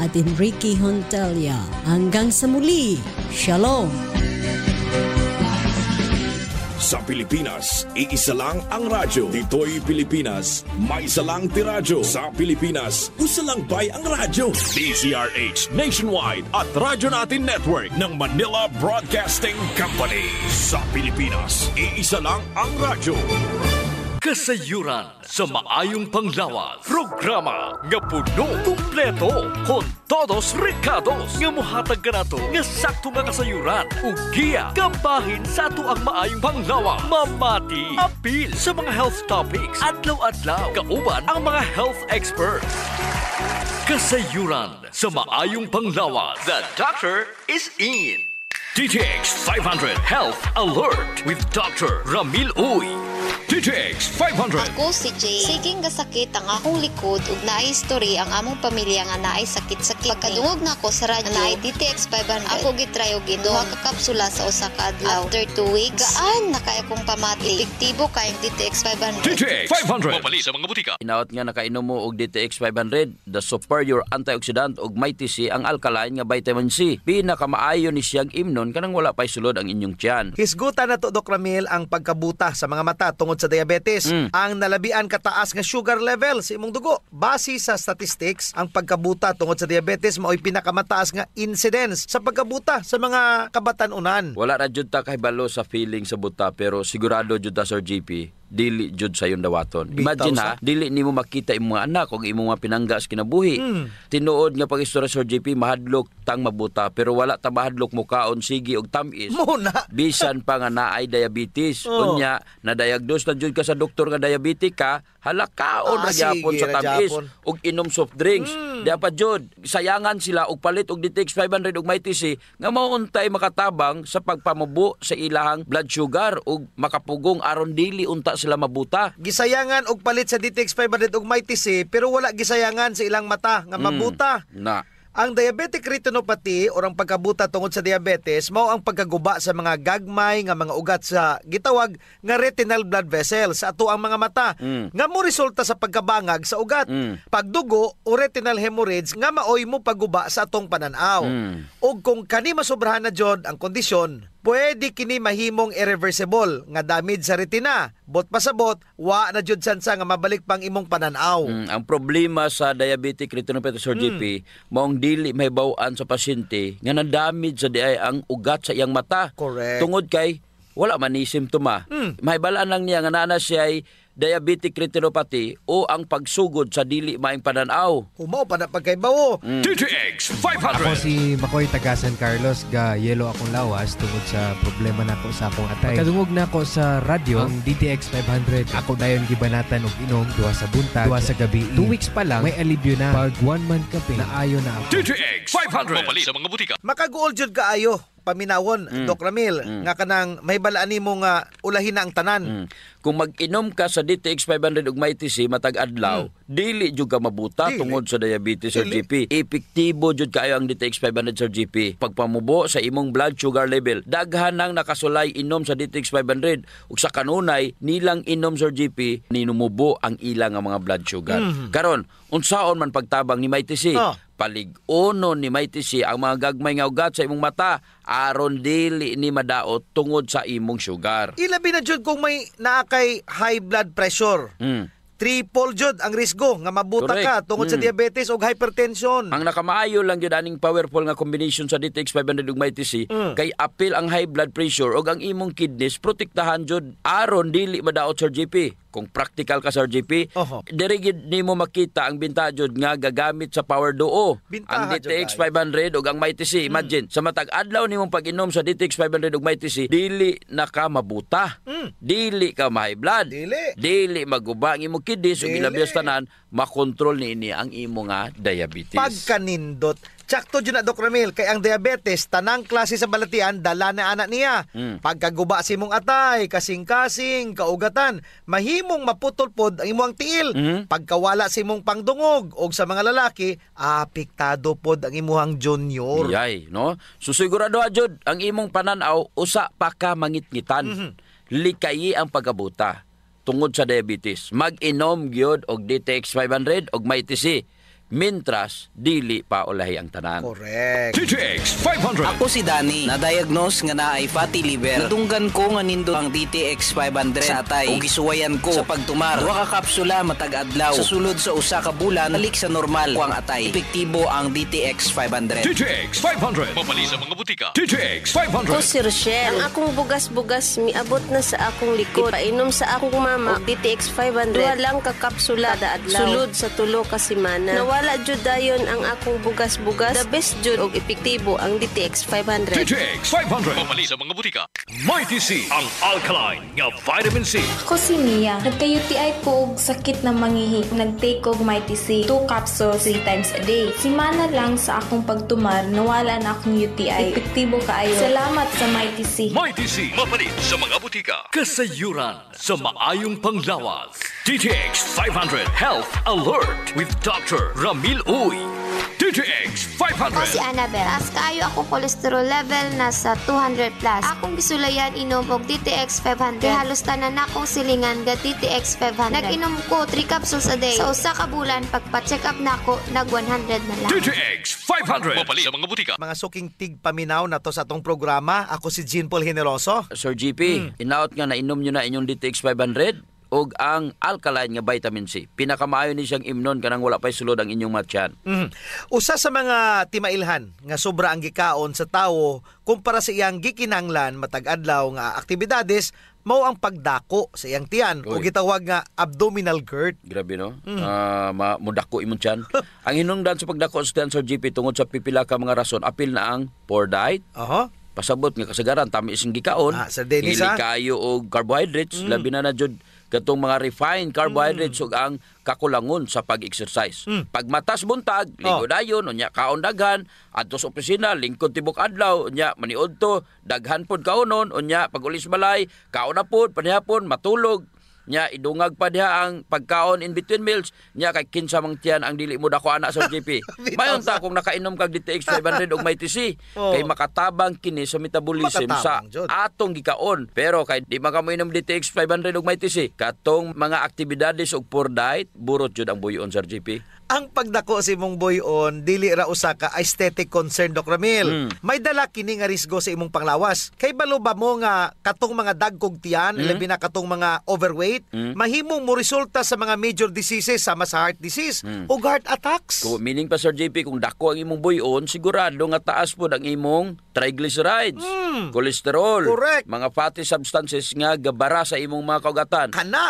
at Enrique Hontelia. Hanggang sa muli, Shalom! Sa Pilipinas, iisa lang ang radyo. Dito'y Pilipinas, may isa lang tiradyo. Sa Pilipinas, isa lang bay ang radyo. DZRH Nationwide at Radyo Natin Network ng Manila Broadcasting Company. Sa Pilipinas, iisa lang ang radyo. Kasayuran sa maayong panglawas. Programa nga puno, kumpleto, con todos recados. Nga muhatag ka na to, nga sakto nga kasayuran. Ugiya, kabahin sa ato ang maayong panglawas. Mamati, apil sa mga health topics. Adlaw-adlaw, kauban ang mga health experts. Kasayuran sa maayong panglawas. The doctor is in. DTX 500 Health Alert with Dr. Ramil Uy. DTX 500. Ako si Jay. Siging gasakit ang akong likod ug naay history ang among pamilya nga naay sakit-sakit. Pagkadungog na ako sa radyo, naay DTX 500. Ako gitry og duha ka kapsula sa usa ka adlaw. After 2 weeks, gaan na kaya kong pamati. Epektibo kayong DTX 500. DTX 500. Mapali sa mga butika. Inaot nga nakainom mo og DTX 500, the superior antioxidant ug mighty C ang alkaline nga vitamin C. Pinakamaayo ni siyang imnon kanang wala pay sulod ang inyong tiyan. Hisgutan na to, Doc Ramil, ang pagkabuta sa mga mata tungod sa diabetes. Ang nalabian kataas nga sugar level sa imong dugo. Base sa statistics, ang pagkabuta tungod sa diabetes mao'y pinakamataas nga incidence sa pagkabuta sa mga kabatan-unan. Wala ra jud ta kahibalo sa feeling sa buta pero sigurado jud ta Sir GP dili jud sa yung dawaton. Imagine ha, dili nimo makita imong mga anak og imong mga pinanggas kinabuhi. Tinuod nga pag-istorya Sir JP mahadlok tang mabuta pero wala ta mahadlok mo kaon sige og tamis. Muna. Bisan pa nga naay diabetes. Unya na diagnose na jud ka sa doktor nga diabetic ka, halakaon ra gyapon sa tamis og inom soft drinks. Di pa jud sayangan sila og palit og DTX 500 og mighty C nga mauntay makatabang sa pagpamubo sa ilahang blood sugar og makapugong aron dili unta sila mabuta. Gisayangan og palit sa DTX 500 og mighty C pero wala gisayangan sa ilang mata nga mabuta. Ang diabetic retinopathy o ang pagkabuta tungod sa diabetes mao ang pagkaguba sa mga gagmay nga mga ugat sa gitawag nga retinal blood vessels sa ato ang mga mata nga mo resulta sa pagkabangag sa ugat. Pagdugo o retinal hemorrhage nga maoy mo pagguba sa atong pananaw. Ug kung kani masobrahan na jud ang kondisyon, pwede kini mahimong irreversible nga damage sa retina. Bot pasabot, wa na jud sansa nga mabalik pang imong pananaw. Ang problema sa diabetic retinopathy Sir GP, maong dili mahibaw-an sa pasyente nga na-damage sa diay ang ugat sa iyang mata. Correct. Tungod kay wala man ni simptoma. Mahibalaan lang niya nga naa siya ay diabetic retinopathy o ang pagsugod sa dili maayong pananaw. Humaw pa na pagkaibawo. DTX 500. Ako si Makoy taga San Carlos, ga yelo akong lawas tungod sa problema nako sa akong atay. Kadungog na ako sa radyo ang DTX 500. Ako dayon gibanatan og inom duha sa buntag, duha sa gabi. 2 weeks pa lang may alibyo na. Pag 1 month kape naayo na ako. DTX 500. Mapali sa mga butika. Makaguol jud kaayo paminawon, Doc Ramil, nga kanang mahibalaan nimo nga ulahin na ang tanan. Kung mag-inom ka sa DTX 500 ug mighty C matag adlaw, dili jud ka mabuta tungod sa diabetes Sir GP. Epektibo jud kaayo ang DTX 500 Sir GP. Pagpamubo sa imong blood sugar level, daghan nang nakasulay inom sa DTX 500 ug sa kanunay nilang inom Sir GP ninumubo ang ilang nga mga blood sugar. Karon, unsaon man pagtabang ni mighty C? Palig-unon ni mighty C ang mga gagmay nga ugat sa imong mata aron dili ni madaot tungod sa imong sugar. Ilabi na jud kung may naakay high blood pressure. Triple jud ang risgo nga mabuta ka tungod sa diabetes o hypertension. Ang nakamaayo lang jud aning powerful nga combination sa DTX 500 ug mighty C kay apil ang high blood pressure ug ang imong kidneys protektahan jud aron dili madaot Sir GP. Kung practical ka Sir GP, diri gid nimo makita ang binta jud nga gagamit sa Power Duo. Ang DTX 500 ug ang mighty C. Imagine sa matag adlaw nimong pag-inom sa DTX 500 ug mighty C, dili na ka mabuta. Dili ka ma-high blood. Dili maguba ang imong kidneys ug ilabias tanan makontrol niini ang imo nga diabetes. Pagkanindot Tsakto dyan na, Doc Ramil, kay ang diabetes, tanang klase sa balatian, dala na anak niya. Pagkaguba si mong atay, kasing-kasing, kaugatan, mahimong maputol-pod ang imuang tiil. Pagkawala si mong pangdungog, o sa mga lalaki, apektado pod ang imuhang junior. Yay, no? So sigurado jud ang imong pananaw, usa pa ka mangitngitan. Likayi ang pagkabuta tungod sa diabetes. Mag-inom gyud og DTX 500 og mighty C. Mintras dili pa ulahi ang tanan. Correct. DTX 500. Ako si Danny, na-diagnose nga naay fatty liver. Nadunggan ko nga nindot ang DTX 500 sa atay. Ug gisuwayan ko sa pagtumar. 2 ka kapsula matag adlaw. Sa sulod sa usa ka bulan, balik sa normal ko ang atay. Epektibo ang DTX 500. DTX 500. Mapali sa mga butika. DTX 500. Ako si Rochelle. Ang akong bugas-bugas miabot na sa akong likod. Painom sa akong mama og DTX 500. Duha lang ka kapsula kada adlaw. Sulod sa 3 ka semana. Nawala jud dayon ang akong bugas-bugas. The best jud og epektibo ang DTX 500. DTX 500. Mapali sa mga butika. Mighty C, ang alkaline nga vitamin C. Ako si Mia. Nagka-UTI ko og sakit na mangihi. Nag-take og Mighty C 2 capsules 3 times a day. Simana lang sa akong pagtumar, nawala na akong UTI. Epektibo kaayo. Salamat sa Mighty C. Mighty C, mapalit sa mga butika. Kasayuran sa maayong panglawas. DTX 500 Health Alert with Dr. Ramil Uy. DTX Ako si 500. Annabel. Taas kaayo akong cholesterol level nasa 200 plus. Akong gisulayan inom og DTX 500. Halos tanan akong silingan ga DTX 500. Nag-inom ko 3 capsules a day. Sa usa ka bulan pagpa-check up nako nag 100 na lang. DTX 500. Mapali sa mga butika. Mga suking tigpaminaw na to sa atong programa. Ako si Jean Paul Generoso. Sir GP, inaot nga nainom nyo na inyong DTX 500 og ang alkaline nga vitamin C. Pinakamaayo ni siyang imnon kanang wala pay sulod ang inyong matyan. Usa sa mga timailhan nga sobra ang gikaon sa tawo kumpara sa iyang gikinanglan matag adlaw nga aktibidades mao ang pagdako sa iyang tiyan o gitawag nga abdominal GERD. Grabe no? Mudako imong tiyan. Ang hinungdan sa pagdako sa tiyan, Sir GP, tungod sa pipila ka mga rason, apil na ang poor diet. Pasabot nga kasagaran tami ising gikaon. Sir Dennis, Hili kayo og carbohydrates, labi na jud katong mga refined carbohydrates ug ang kakulangon sa pag-exercise. Pag matas buntag, ligo dayon, unya kaon daghan, adto sa opisina, lingkod tibok adlaw, unya maniud to, daghan pod kaonon, unya pag ulis balay, kaon na pod, panihapon, matulog, nya idungag pa diha ang pagkaon in between meals, nya kay kinsa mang tiyan ang dili mo dako ana sa GP. Mayon ta kung nakainom kag DTX 500 og Mighty C, kay makatabang kini sa metabolism sa atong gikaon. Pero kay di makamoinom DTX 500 og Mighty C, katong mga aktibidades og poor diet, burot jud ang buyon sa GP. Ang pagdako si mong buyon dili ra usa ka aesthetic concern, Dr. Ramil. May dala kini nga risgo sa imong panglawas. Kay balo ba mo nga katong mga dagkog tiyan, labi na katong mga overweight, mahimong mo resulta sa mga major diseases sama sa heart disease o heart attacks. Meaning pa, Sir JP, kung dako ang imong buyon, sigurado nga taas po ang imong triglycerides, cholesterol, mga fatty substances nga gabara sa imong mga kaugatan.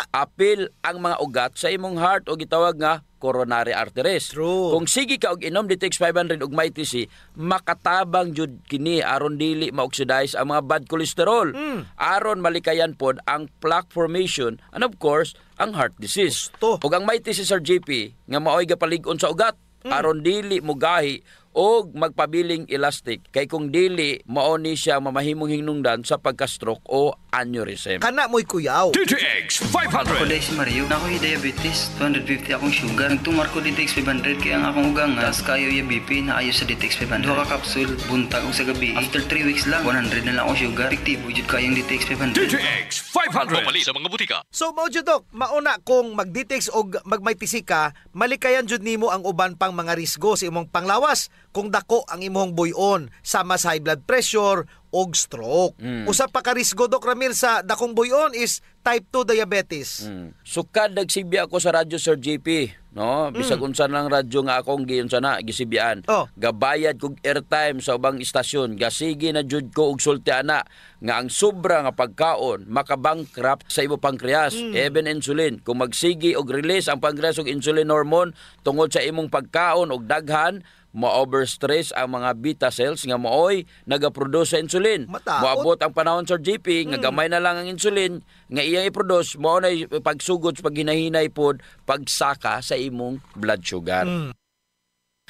Apil ang mga ugat sa imong heart o gitawag nga coronary arteries. Kung sige ka og inom DTX 500 og Mighty C, makatabang jud kini aron dili ma-oxidize ang mga bad cholesterol. Aron malikayan pod ang plaque formation and of course ang heart disease. Ug ang Mighty C, Sir JP, nga maoy gapalig-on sa ugat aron dili mo gahi og magpabiling elastic, kay kung dili mao ni siya mamahimong hinungdan sa pagka-stroke o aneurysm. Kana mo'y kuyaw. DTX 500. Ako dahil si Mario, na ako'y diabetes, 250 akong sugar. Nagtumar ko DTX 500 kaya ang akong ugang nga kayo yung BP na ayo sa DTX 500. 2 ka kapsul, buntag o sa gabi. After 3 weeks lang, 100 na lang akong sugar. Epektibo jud kayong DTX 500. DTX 500. Mapali sa mga butika. So mao jud dok, mauna kung mag-DTX og mag-Mighty C ka, malikayan jud nimo ang uban pang mga risgo sa imong panglawas kung dako ang imong buyon sama sa high blood pressure og stroke. Usa pa ka risgo, Dok Ramil, sa dakong buyon is type 2 diabetes. Sukad nagsibya ako sa radyo, Sir JP, no? Bisag unsa lang radyo nga akong giyon sana gisibyan. Gabayad kog airtime sa ubang istasyon, gasige na jud ko og sulti ana nga ang sobra nga pagkaon makabankrupt sa imo pancreas, even insulin. Kung magsigi og release ang pancreas og insulin hormone tungod sa imong pagkaon og daghan, ma-overstress ang mga beta cells nga mooy nagaproduce sa insulin. Moabot ang panahon, Sir JP, nga gamay na lang ang insulin nga iyang i-produce, mao na pagsugod sa paghinahinay pod pagsaka sa imong blood sugar.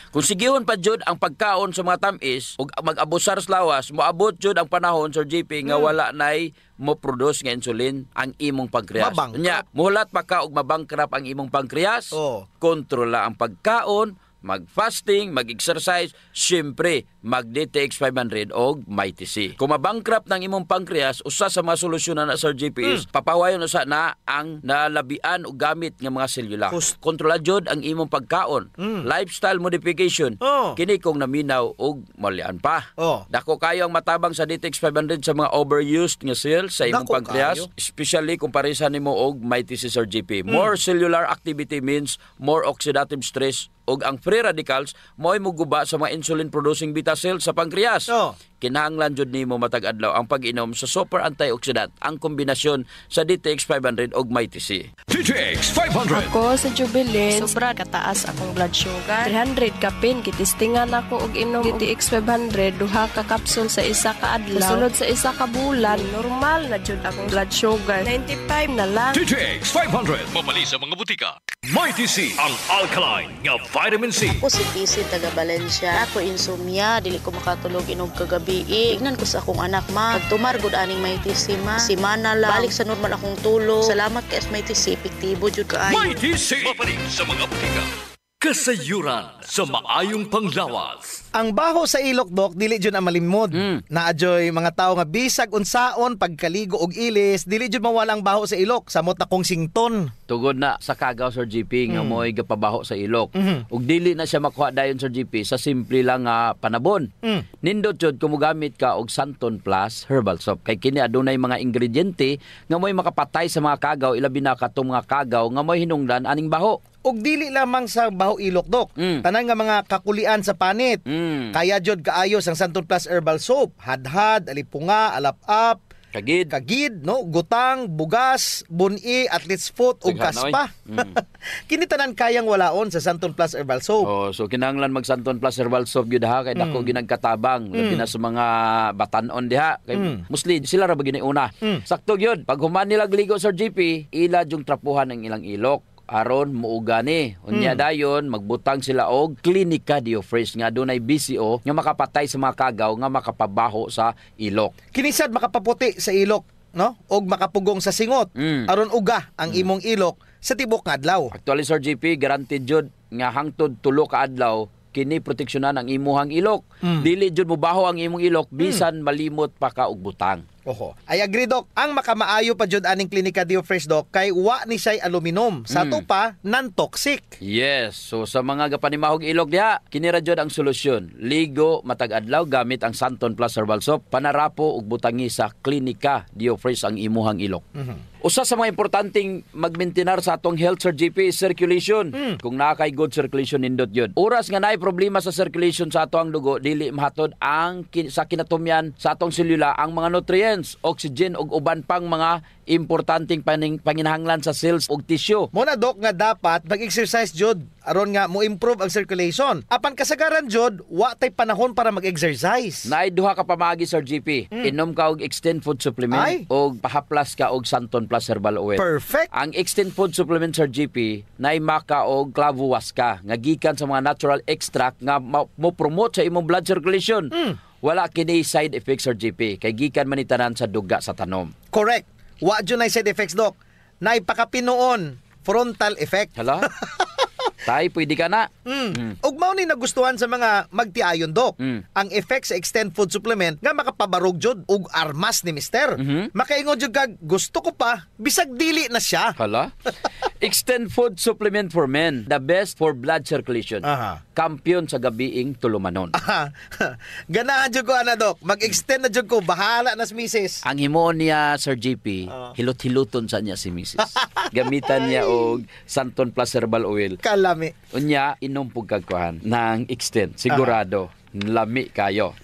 Kung sigihon pa jud ang pagkaon sa mga tamis ug mag-abusar sa lawas, moabot jud ang panahon, Sir JP, nga wala nay mo produce nga insulin ang imong pancreas. Nya, muhulat pa ka og mabankrupt ang imong pancreas. Kontrola ang pagkaon, mag-fasting, mag-exercise, syempre, mag-DTX 500 o Mighty C. Kung mabankrupt ng imong pancreas, usa sa mga solusyon na Sir JP is papawayon usa na ang nalabian o gamit ng mga selula. Kontrola jud ang imong pagkaon. Lifestyle modification. Kini kung naminaw og malian pa. Dako kayo ang matabang sa DTX 500 sa mga overused nga cells sa imong pancreas, especially kung parisa nimo og Mighty C Sir JP. More cellular activity means more oxidative stress ug ang free radicals mo'y muguba sa mga insulin-producing beta cells sa pancreas. Kinahanglan jud nimo matag adlaw ang pag-inom sa super antioxidant, ang kombinasyon sa DTX 500 ug Mighty C. DTX 500. Ako sa Jubilee, sobra kataas akong blood sugar. 300 kapin, kitistingan ako og inom DTX 500, duha ka kapsul sa isa ka adlaw. Sulod sa isa ka bulan, normal na jud akong blood sugar. 95 na lang. DTX 500. Mabali sa mga butika. Mighty C, ang alkaline nga vitamin C. Ako si PC taga Valencia. Ako insomnia, dili ko makatulog inog kagabi. Ignan ko sa akong anak ma. Pagtumar gud aning Mighty C ma. Simana lang. Balik sa normal akong tulog. Salamat kay Mighty C, epektibo jud kaayo. Mighty C, mabalik sa mga butika. Kasayuran sa maayong panglawas. Ang baho sa ilok, Dok, dili jud ang malimod. Naadyoy mga tao nga bisag unsaon pagkaligo og ilis, dili jud mawala ang baho sa ilok, samot na kong sington. Tugod na sa kagaw Sir GP nga mo'y gapabaho sa ilok. Ug dili na siya makuha dayon Sir GP sa simple lang nga panabon. Nindot jud kung mogamit ka og Santon Plus herbal soap. Kay kini adunay mga ingrediente nga mo'y makapatay sa mga kagaw, ilabi na katong mga kagaw nga mo'y hinungdan aning baho. Og dili lamang sa baho ilok, Dok. Tanan nga mga kakulian sa panit. Kaya jud kaayos ang Santon Plus herbal soap. Hadhad, alipunga, alap-ap, kagid, no, gutang, bugas, buni, athlete's foot ug kaspa. Kini tanan kayang walaon sa Santon Plus herbal soap. So kinahanglan mag Santon Plus herbal soap gyud ha kay dako ginagkatabang labi na sa mga batan-on diha kay mostly sila ra ba giniuna. Sakto gyud pag human nila gligo Sir GP, ila jung trapuhan ang ilang ilok. Aron muuga ni. Unya dayon magbutang sila og Clinica Diofresh nga dunay BCO nga makapatay sa mga kagaw nga makapabaho sa ilok. Kinisad makapaputi sa ilok, no? Og makapugong sa singot. Aron uga ang imong ilok sa tibok nga adlaw. Actually Sir GP, guaranteed jud nga hangtod 3 ka adlaw kini proteksyonan ang imuhang ilok. Dili jud mobaho ang imong ilok bisan malimot pa ka og butang. I agree, Dok. Ang makamaayo pa jud aning Clinica Diofresh, Dok, kay wa ni say aluminum. Sa to pa non-toxic. Yes. So sa mga gapanimahog ilok diha, kini ra jud ang solusyon. Ligo matag adlaw gamit ang Santon Plus herbal soap, panarapo ug butangi sa Clinica Diofresh ang imuhang ilok. Usa sa mga importanteng magmaintenar sa atong health Sir GP is circulation. Kung naa kay good circulation nindot yun. Oras nga naay problema sa circulation sa atong dugo, dili mahatod ang sa kinatumyan sa atong selula ang mga nutrients, oxygen ug uban pang mga importanteng panginahanglan sa cells ug tissue. Muna, Dok, nga dapat mag-exercise jud aron nga mo improve ang circulation. Apan kasagaran jud wa tay panahon para mag-exercise. Naay duha ka pamaagi Sir GP. Inom ka og Extend Food Supplement og pahaplas ka og Santon Plus herbal oil. Perfect. Ang Extend Food Supplement Sir GP naay maka og clavo waska nga gikan sa mga natural extract nga mo promote sa imong blood circulation. Wala kini side effects Sir GP kay gikan man ni tanan sa duga sa tanom. Correct. Wa jud nay side effects, Dok. Naay pakapinuon frontal effect. Hala? Tay, pwede ka na. Ug mao ni nagustuhan sa mga magtiayon, Dok. Ang effect sa Extend Food Supplement nga makapabarog jud ug armas ni Mister. Makaingon jud kag gusto ko pa bisag dili na siya. Hala? Extend Food Supplement for Men, the best for blood circulation. Kampiyon sa gabiing tulumanon. Ganahan jud ko ana, Dok. Mag-extend na jud ko, bahala na si Mrs. Ang himoon niya Sir GP, hilot-hiluton sa niya si Mrs. Gamitan niya og Santon Plus herbal oil. Kalami. Unya inom pug kagkuhan ng Extend, sigurado. Lami kayo.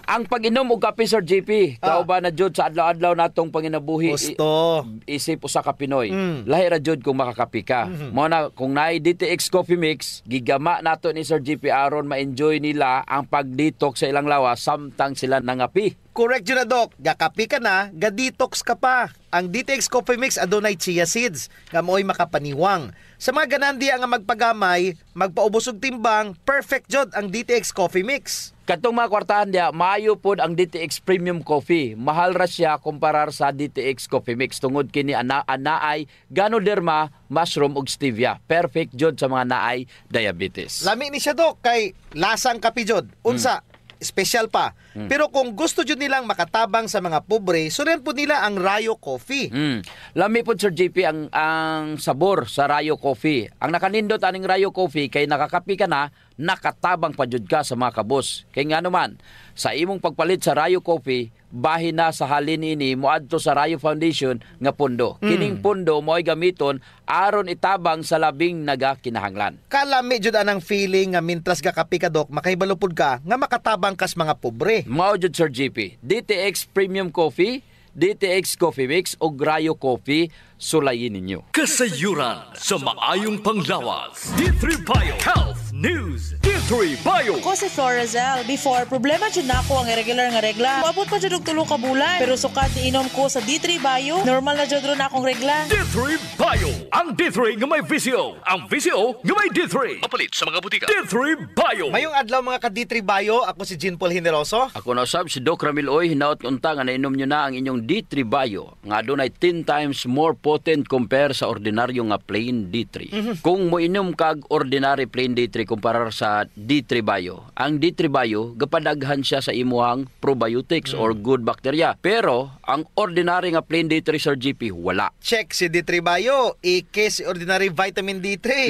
Ang pag-inom og kape Sir JP, kauban na jud sa adlaw-adlaw natong panginabuhi. Gusto. Isip usa ka Pinoy. Lahi ra jud kung makakape ka. Mao na kung naay DTX Coffee Mix, gigama nato ni Sir JP aron ma-enjoy nila ang pag-detox sa ilang lawas samtang sila nangapi. Correct yun na, Doc. Gakapi ka na, ga-detox ka pa. Ang DTX Coffee Mix adunay chia seeds, nga mo'y makapaniwang. Sa mga ganandi nga magpagamay, magpaubos og timbang, perfect jod ang DTX Coffee Mix. Katong mga kwartahan dia, maayo pod ang DTX Premium Coffee. Mahal ra siya kumparar sa DTX Coffee Mix. Tungod kini anaay Ganoderma, mushroom ug stevia. Perfect jod sa mga naay diabetes. Lami ni siya, Doc, kay lasang kapi jod. Unsa? Special pa. Pero kung gusto jud nilang makatabang sa mga pobre, suren po nila ang Rayo Coffee. Lami po, Sir JP, ang sabor sa Rayo Coffee. Ang nakanindot aning Rayo Coffee kay nakakapi ka na, nakatabang pa jud ka sa mga kabos. Kay nga naman, sa imong pagpalit sa Rayo Coffee, bahin na sa halin ini moadto sa Rayo Foundation nga pundo. Kining pundo mo'y gamiton aron itabang sa labing nagakinahanglan. Kalami jud anang feeling nga mintras gakapi ka, Doc, makahibalupod ka nga makatabang kas mga pobre. Mao jud, Sir JP. DTX Premium Coffee, DTX Coffee Mix o Rayo Coffee, sulayin ninyo. Kasayuran sa maayong panglawas. D3 Bio Health News. D3 Bio. Ko si Florazel. Before, problema dyan na ako ang irregular nga regla. Maabot pa dyan og 3 ka bulan. Pero sukat iinom ko sa D3 Bio, normal na dyan ron akong regla. D3 Bio. Ang D3 nga may VCO. Ang VCO nga may D3. Mapalit sa mga butika. D3 Bio. Mayong adlaw mga ka D3 Bio, ako si Jean Paul Generoso. Ako na usab si Doc Ramil Oy. Hinaot unta nga nainom nyo na ang inyong D3 Bio. Nga adunay 10 times more potent compare sa ordinaryo nga plain D3. Kung mo inom kag ordinary plain D3 kumparar sa D3 Bio, ang D3 Bio gapadaghan siya sa imuhang probiotics or good bacteria. Pero ang ordinary nga plain D3, Sir GP, wala. Check si D3 Bio, ike si ordinary vitamin D3.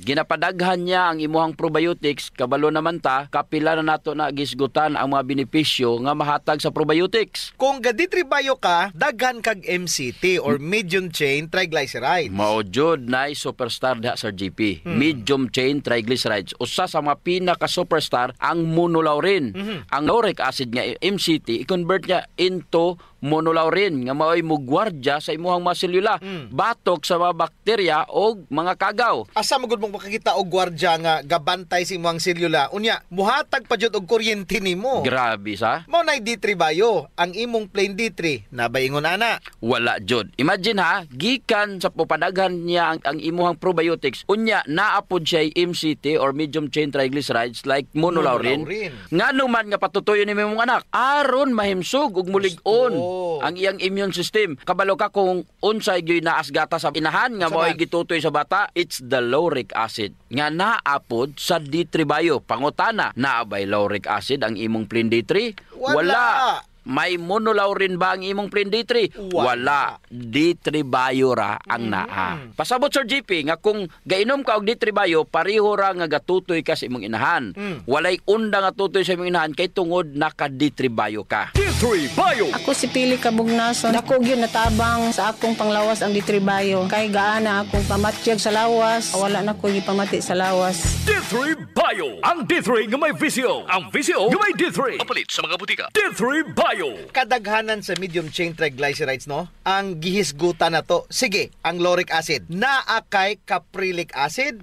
Ginapadaghan niya ang imuhang probiotics, kabalo naman ta, kapila na nato na gisgutan ang mga benepisyo nga mahatag sa probiotics. Kung ga D3 Bio ka, daghan kag MCT or medium chain triglycerides. Mao jud nay superstar diha, Sir GP. Medium chain triglycerides. Usa sa mga pinaka superstar ang monolaurin. Ang lauric acid nga MCT i-convert niya into monolaurin nga mao'y mugwardya sa imuhang mga selula, batok sa mga bakterya o mga kagaw. Asa magud mong makakita og gwardya nga gabantay sa imuhang selula? Unya, muhatag pa jud og kuryente nimo. Grabe sa. Mao nay D3 Bio, ang imong plain D3 nabaingon ana. Wala jud. Imagine ha, gikan sa pupadaghan niya ang imuhang probiotics, unya naapod siya MCT or medium chain triglycerides like monolaurin. Ngano man nga patutoyon ni imong anak aron mahimsog ug mulig-on ang iyang immune system. Kabalo ka kung unsay gyud naas gata sa inahan nga mo'y gitutoy sa bata, it's the lauric acid nga naapod sa D3 Bio. Pangutana, naabay lauric acid ang imong plain D3? Wala. May monolaurin ba ang imong plain D3? Wala. D3 Bio ra ang naa. Pasabot, Sir GP, nga kung gainom ka og D3 Bio, pareho ra nga gatutoy ka sa imong inahan. Walay unda nga tutoy sa imong inahan kay tungod naka D3 Bio ka. D3 Bio. Ako si Pili Kabugnason. Dako gyud natabang sa akong panglawas ang D3 Bio. Kay gaana akong pamatyag sa lawas. Wala na ko gipamati sa lawas. D3 Bio. Ang D3 nga may VCO. Ang VCO nga may D3. Mapalit sa mga butika. D3 Bio. Kadaghanan sa medium chain triglycerides, no? Ang gihisgutan na to. Sige, ang lauric acid. Naakay caprylic acid,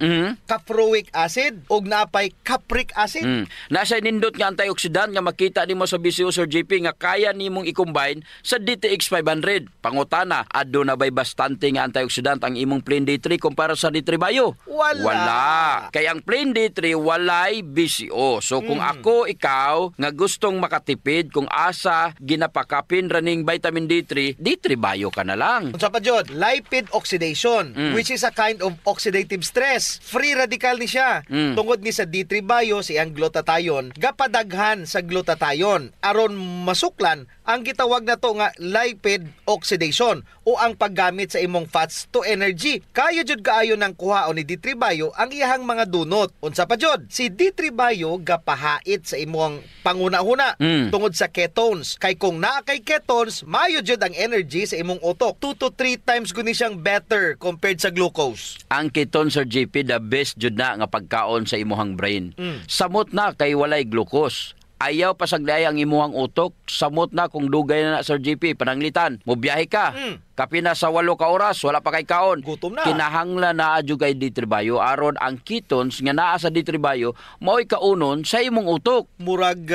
caproic acid, ug naapay capric acid. Nasa nindot nga antioxidant nga makita nimo sa BCO, Sir JP, nga kaya nimong i-combine sa DTX 500. Pangutana, aduna bay bastante nga antioxidant ang imong plain D3 kumpara sa D3 Bio? Wala. Kaya ang plain D3 walay BCO. So kung ako, ikaw, nga gustong makatipid kung asa ginapakapin raning vitamin D3, D3 Bio ka na lang. Unsa pa jud? Lipid oxidation, which is a kind of oxidative stress. Free radical ni siya. Tungod ni sa D3 Bio, siyang glutathione, gapadaghan sa glutathione aron masuklan ang gitawag na to nga lipid oxidation o ang paggamit sa imong fats to energy. Kayo jud kaayo ng kuhaon ni D3 Bio ang iyahang mga dunot. Unsa pa jud? Si D3 Bio gapahait sa imong panguna-huna tungod sa ketones. Kay kung naa kay ketones, mayo jud ang energy sa imong utok. 2 to 3 times guni siyang better compared sa glucose. Ang ketones, Sir JP, the best jud na nga pagkaon sa imuhang brain. Samot na kay walay glucose. Ayaw pasaglay ang imuhang utok, samot na kung dugay na, Sir JP, pananglitan, mobiyahe ka. kapina sa 8 ka oras, wala pa kay kaon. Gutom na. Kinahanglan na adyo kay D3 Bio aron ang ketones nga naa sa D3 Bio mao'y kaunon sa imong utok. Murag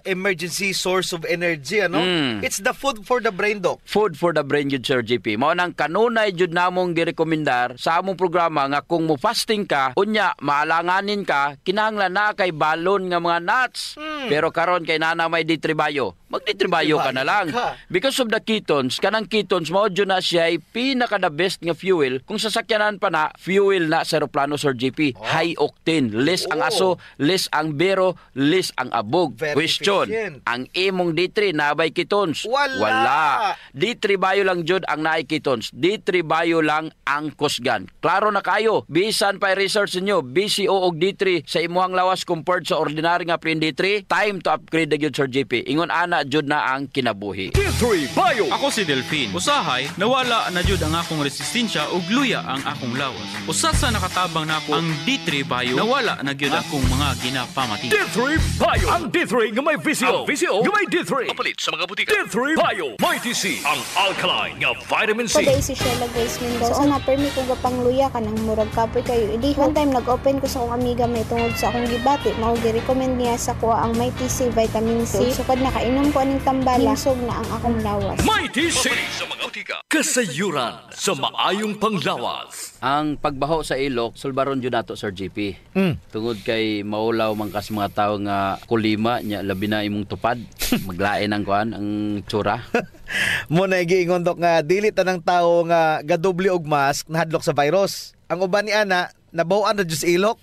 emergency source of energy, ano? It's the food for the brain, Doc. Food for the brain jud, Sir JP. Mao nang kanunay jud namong girekomendar sa among programa nga kung mo fasting ka, unya maalanganin ka, kinahanglan na kay balon nga mga nuts. Pero karon kay nana may D3 Bio, mag-D3 Bio ka na lang. Because of the ketones, kanang ketones mao jud na siya ay pinaka the best nga fuel. Kung sasakyanan pa na, fuel na sa aeroplano, Sir JP. High octane. Less ang aso, less ang bero, less ang abog. Very Question, efficient. ang imong D3 nabay ketones? Wala. D3 Bio lang jud ang naay ketones. D3 Bio lang ang kusgan. Klaro na kayo. Bisan pa research niyo, BCO og D3 sa imuhang lawas compared sa ordinary nga plain D3, time to upgrade na jud, Sir JP. Ingon ana jud na ang kinabuhi. D3 Bio. Ako si Delphine. Usahay, nawala na jud ang akong resistensya ug luya ang akong lawas. Usa sa nakatabang nako ang D3 Bio, nawala na gyud akong mga ginapamati. D3 Bio. Ang D3 nga may VCO. Ang VCO nga may D3. Kapalit sa mga butika. D3 Bio. May TC. Ang alkaline nga vitamin C. Today si Sheila Grace Mendoza. So, na-permit ko gapang luya ka ng murag kapoy kayo. Idi, one time nag-open ko sa akong amiga may tungod sa akong gibati. Mao gi-recommend niya sa kuha ang May TC vitamin C. Sukad nakainom ko aning tambala, hinsog na ang akong lawas. May TC. Sa mga butika. Kasayuran sa maayong panglawas. Ang pagbaho sa ilok, sulbaron jud nato, Sir JP. Tungod kay maulaw man kas mga tawo nga kulima nya labi na imong tupad, maglain ang kuan ang tsura. Mo na giingon, Dok, nga dili tanang tawo nga gadoble og mask nahadlok sa virus. Ang uban ni ana nabawan na jud sa ilok.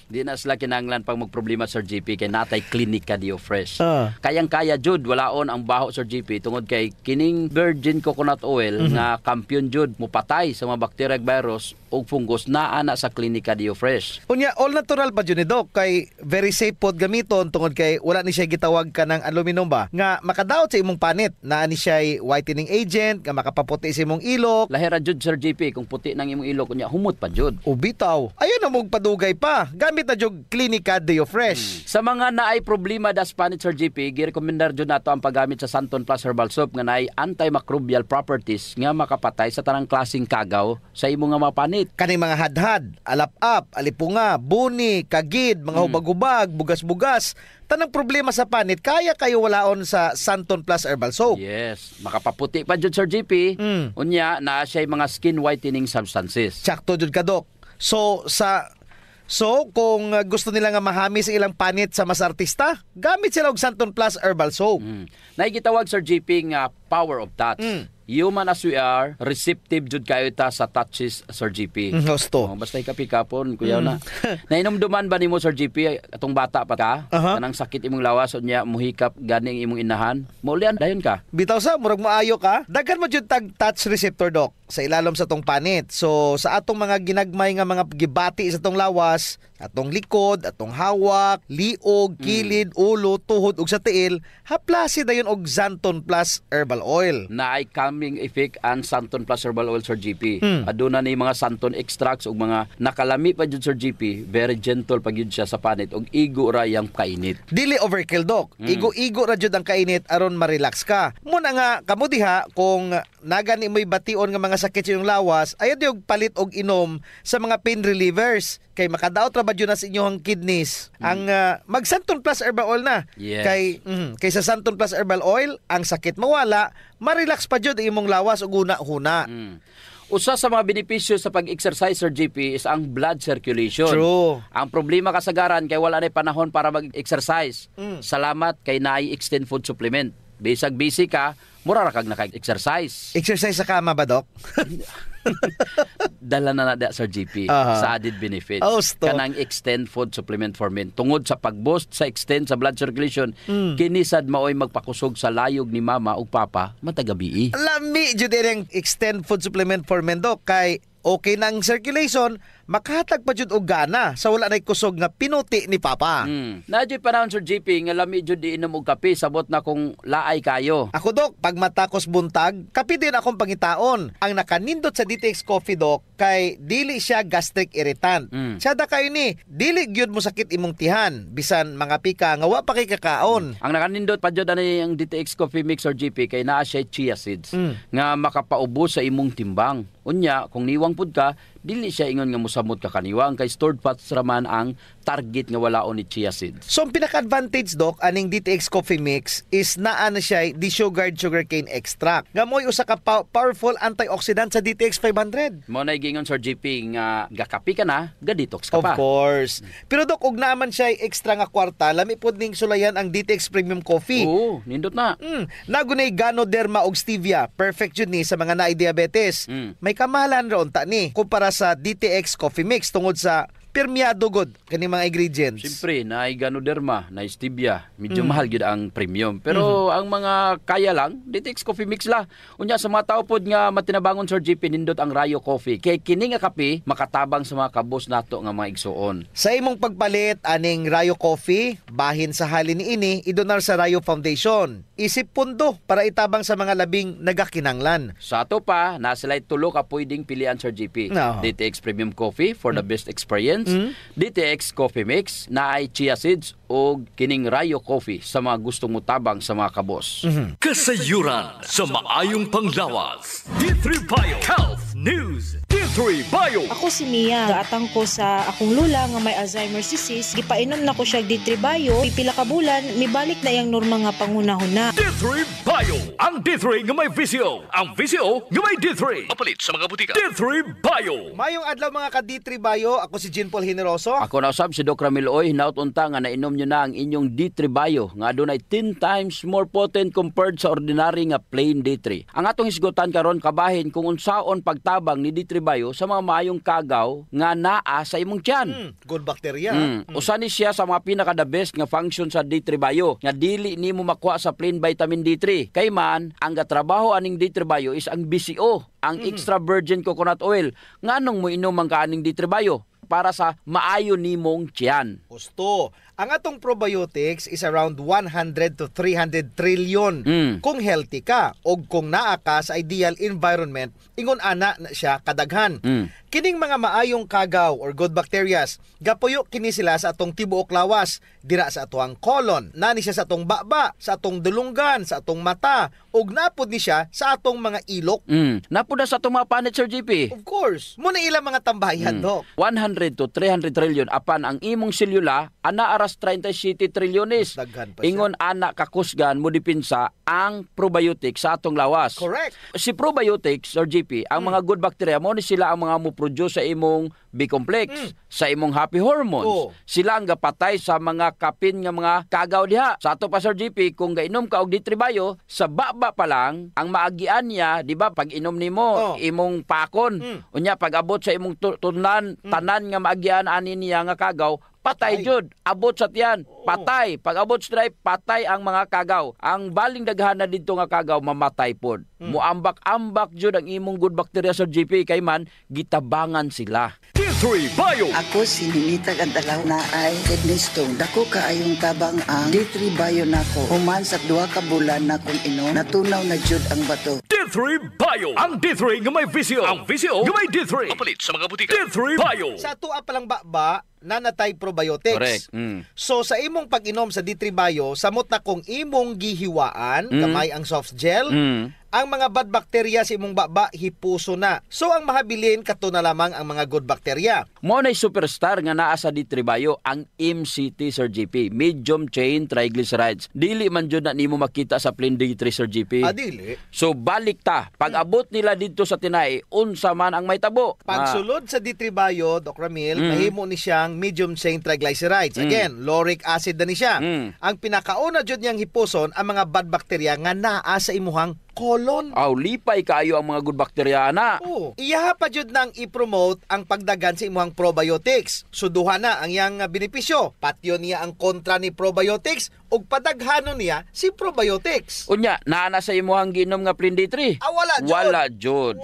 Di na sila kinahanglan pag magproblema, Sir JP, kay natay Clinica Dio Fresh. Kayang-kaya jud walaon ang baho, Sir JP, tungod kay kining virgin coconut oil nga kampiyon jud mupatay sa mga bacteria ug virus ug fungus naa na sa Clinica Dio Fresh. Unya all natural pa jud ni, Doc, kay very safe pod gamiton tungod kay wala ni siya gitawag ka ng aluminum ba nga makadaot sa imong panit. Naa ni siya whitening agent nga makapaputi sa imong ilok. Lahira jud, Sir JP, kung puti nang imong ilok unya humot pa jud. Ubitaw. Ayun na mong padugay pa. Gamit na jud Clinica Dio Fresh. Sa mga naay problema das panit, Sir JP, girekomendar jud nato ang paggamit sa Santon Plus Herbal Soap nga naay antimicrobial properties nga makapatay sa tanang klaseng kagaw sa imong nga mga panit. Kaning mga hadhad, alap-ap, alipunga, buni, kagid, mga hubag-hubag, bugas-bugas, tanang problema sa panit, kaya kayo walaon sa Santon Plus Herbal Soap. Yes, makapaputi pa jud, Sir JP. Unya na siya mga skin whitening substances. Sakto jud ka, Doc. So kung gusto nila nga mahami sa ilang panit sa mas artista, gamit sila og Santon Plus Herbal Soap. Naigitawag, Sir JP, nga power of touch. Human as we are, receptive jud kayo ta sa touches, Sir JP. Gusto. Basta ikapikapon, kuya na. Nainomduman ba nimo, Sir JP, atong bata pa ka? Kanang sakit imong lawas unya muhikap ganing imong inahan. Maulian dayon ka. Bitaw sa murag maayo ka. Daghan mo jud tag touch receptor, Doc, sa ilalom sa tong panit. So sa atong mga ginagmay nga mga gibati sa tong lawas, atong likod, atong hawak, liog, kilid, ulo, tuhod ug sa tiil, haplasi dayon og Santon Plus Herbal Oil. Naay calming effect ang Santon Plus Herbal Oil, Sir JP. Aduna ni mga Santon extracts ug mga nakalami pa jud, Sir JP. Very gentle pa gyud siya sa panit ug igo ra yang kainit. Dili overkill, Doc. Igo-igo ra jud ang kainit aron ma-relax ka. Muna nga kamo diha kung nagani mo'y bation nga mga sakit sa iyong lawas, ayaw diog palit og inom sa mga pain relievers kay makadaot ra ba jud na sa inyong kidneys. Ang mag Santon Plus Herbal Oil na. Yes. Kay sa Santon Plus Herbal Oil, ang sakit mawala, ma-relax pa jud imong lawas ug una-huna. Usa sa mga benepisyo sa pag-exercise, Sir JP, is ang blood circulation. True. Ang problema kasagaran kay wala na panahon para mag-exercise. Salamat kay naay extend food supplement. Bisag busy ka, mura ra kag naka-exercise. Exercise sa kama ba, Doc? Dala na nada, Sir JP, sa added benefits. Kanang extend food supplement for men. Tungod sa pag-boost sa extend sa blood circulation, kinisad maoy magpakusog sa layog ni mama ug papa matagabi. Lami jud ang extend food supplement for men, Doc, kay okay nang circulation, makahatag pa jud og gana sa wala nay kusog nga pinuti ni Papa. Nadyo panahon Sir JP nga lami jud iinom og kape sabot na kung laay kayo. Ako Dok, pag matakos buntag, kape din akong pangitaon. Ang nakanindot sa DTX Coffee Dok kay dili siya gastric irritant. Sada kayo ni, dili gyud mo sakit imong tihan bisan mga pika nga wa pa kay kakaon. Ang nakanindot pa jud ani ang DTX Coffee Mix Sir JP kay naa siya chia seeds nga makapaubos sa imong timbang. Unya, kung niwang pud ka, dili siya ingon nga mosamot ka kaniwang kay stored fats raman ang target nga walaon ni chia seeds. So ang pinaka-advantage Dok aning DTX Coffee Mix is naa na siya desugared sugarcane extract. Nga mo'y usa ka powerful antioxidant sa DTX 500. Mo na gingon Sir JP nga gakapi ka na, ga-detox ka pa. Of course. Pero Dok, ug naman siya extra nga kwarta, lami pud ning sulayan ang DTX Premium Coffee. Oo, nindot na. Nagunay Ganoderma og stevia, perfect jud ni sa mga naay diabetes. May kamahalan ra unta ni kumpara sa DTX Coffee Mix tungod sa permiado god kani mga ingredients. Siyempre, naay Ganoderma, naay stevia, medyo mahal gyud ang premium. Pero ang mga kaya lang, DTX Coffee Mix la. Unya sa mga tao pod nga matinabangon Sir JP nindot ang Rayo Coffee. Kay kini nga kape makatabang sa mga kabos nato nga mga igsuon. Sa imong pagpalit aning Rayo Coffee, bahin sa halin niini idonar sa Rayo Foundation. Isip pundo para itabang sa mga labing nagakinanglan. Sa ato pa, nasilay tulo ka pwedeng pilian Sir JP. No. DTX Premium Coffee for the best experience. DTX Coffee Mix na ay chia seeds o kining Rayo Coffee sa mga gustong mutabang sa mga kabos. Kasayuran sa maayong panglawas. D3 Bio Health News. D3 Bio. Ako si Mia. Gaatang ko sa akong lula nga may Alzheimer's disease. Gipainom na ko siya D3 Bio. Pipila ka bulan, mibalik na yang normal nga pangunahon na. D3 Bio. Ang D3 nga may visio. Ang visio nga may D3. Papalit sa mga butika. D3 Bio. Mayong adlaw mga ka D3 Bio. Ako si Jean Paul Generoso. Ako na usab si Doc Ramil Oy. Nautunta nga nainom nyo na ang inyong D3 Bio nga adunay 10 times more potent compared sa ordinary nga plain D3. Ang atong hisgutan karon kabahin kung unsaon pagtabang ni D3 Bio sa mga maayong kagaw nga naa sa imong tiyan. Good bacteria. Usa ni siya sa mga pinaka the best nga function sa D3 Bio nga dili nimo makuha sa plain vitamin D3. Kay man ang gatrabaho aning D3 Bio is ang BCO, ang extra virgin coconut oil. Nganong mo inom ang kaaning D3 Bio? Para sa maayo nimong tiyan. Gusto. Ang atong probiotics is around 100 to 300 trillion kung healthy ka o kung naa ka sa ideal environment, ingon ana na siya kadaghan. Kining mga maayong kagaw or good bacterias, gapuyo kini sila sa atong tibuok lawas, dira sa atong colon, nani siya sa atong baba, sa atong dulunggan, sa atong mata, ug napod ni siya sa atong mga ilok. Napod na sa atong mga panit Sir JP. Of course. Muna ilang mga tambayan, Dok. 100 to 300 trillion apan ang imong selula ana aras 37 trilyones. Ingon ana kakusgan mo dipinsa ang probiotic sa atong lawas. Correct. Si probiotics or GP, ang mga good bacteria mo ni sila ang mga mo-produce sa imong B-complex, sa imong happy hormones. Sila ang gapatay sa mga kapin nga mga kagaw diha. Sa ato pa Sir GP, kung gainom ka og D3 Bio, sa baba pa lang ang maagian niya, di ba, pag inom nimo imong pakon. Unya pag abot sa imong tunan, tanan nga maagian ani niya nga kagaw, patay jud, abot sa tiyan, patay. Pag abot sa drive, patay ang mga kagaw. Ang baling daghan na dito nga kagaw, mamatay pod. Muambak-ambak jud ang imong good bacteria sa GP kay man gitabangan sila. D3 Bio. Ako si Ninita Gandalaw na ay kidney stone. Dako kaayong tabang ang D3 Bio nako. Human sa 2 ka bulan na kung inom, natunaw na jud ang bato. D3 Bio. Ang D3 nga may visio. Ang visio nga may D3. Papalit sa mga butika. D3 Bio. Sa tuwa palang baba, nanatay probiotics. Correct. So sa imong pag-inom sa D3 Bio, samot na kung imong gihiwaan, kamay ang soft gel, ang mga bad bacteria sa imong baba hipuso na. So ang mahabilin kato na lamang ang mga good bacteria. Mo na superstar nga naa sa D3 Bio ang MCT Sir GP, medium chain triglycerides. Dili man jud na nimo makita sa plain D3 Sir GP. Dili. So balik ta, pag abot nila dito sa tinai, unsa man ang may tabo. Pagsulod sa D3 Bio, Doc Ramil, mahimo ni siyang medium chain triglycerides. Again, lauric acid na ni siya. Ang pinakauna jud niyang hipuson ang mga bad bacteria nga naa sa imuhang colon. Lipay kaayo ang mga good bacteria na. Iyaha pa jud nang i-promote ang pagdagan sa imuhang probiotics. Suduha na ang iyang benepisyo. Patyo niya ang kontra ni probiotics ug padaghanon niya si probiotics. Unya, naa na sa imuhang ginom nga plain D3? Wala jud. Wala jud.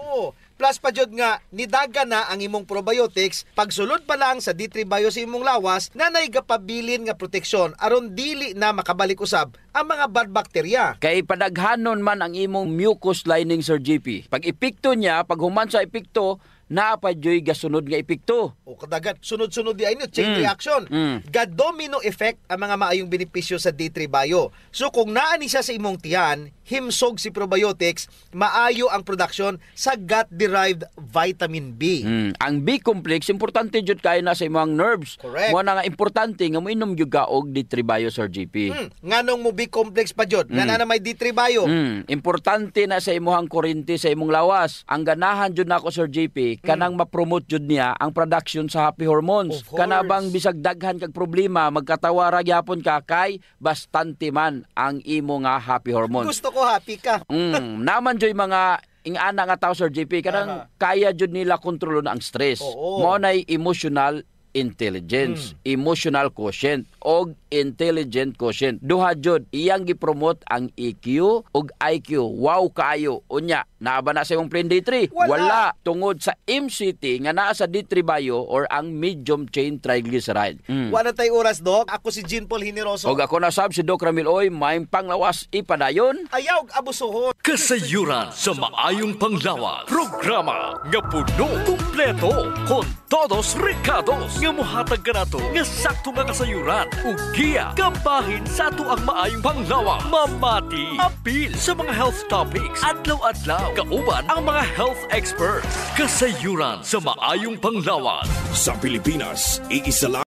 Plus pa jud nga nidaga na ang imong probiotics pagsulod pa lang sa D3 Bio sa imong lawas na naigapabilin nga proteksyon aron dili na makabalik usab ang mga bad bacteria. Kay padaghanon man ang imong mucus lining, Sir JP. Pag epekto niya, pag human sa epekto, napadyoy gasunod nga epekto. O kadagat, sunod-sunod di ay chain reaction. Ga-domino effect ang mga maayong benepisyo sa D3 Bio. So kung naani siya sa imong tiyan, himsog si probiotics, maayo ang production sa gut-derived vitamin B. Ang B-complex, importante jud kay na sa imong nerves. Correct. Mo na nga importante nga mo inom jud ka og D3 Bio, Sir JP. Nganong mo B-complex pa jud? Nga na may D3 Bio. Importante na sa imong kurente sa imong lawas. Ang ganahan jud nako, Sir JP, kanang ma-promote jud niya ang production sa happy hormones. Kanabang bisag daghan kag problema, magkatawara gyapon ka kay bastante man ang imo nga happy hormones. Gusto ko happy ka. Naman joy mga ingana nga tao, Sir JP, kanang kaya jud nila kontrolon ang stress. Mao nay emotional intelligence, emotional quotient og intelligent quotient. Duha jud iyang gipromote ang EQ og IQ. Wow kaayo. Unya, naaba na sa imong plain D3? Wala. Tungod sa MCT nga naa sa D3 Bio or ang medium chain triglyceride. Wala tay oras, Doc. Ako si Jean Paul Hineroso. Og ako na sab si Doc Ramil Oy, may panglawas ipadayon. Ayaw abusuhon. Kasayuran sa maayong panglawas. Programa nga puno, kumpleto, con todos recados nga mohatag kanato nga sakto nga kasayuran ug giya kabahin sa ato ang maayong panglawas. Mamati, apil sa mga health topics, adlaw-adlaw, kauban ang mga health experts. Kasayuran sa maayong panglawas. Sa Pilipinas, iisa lang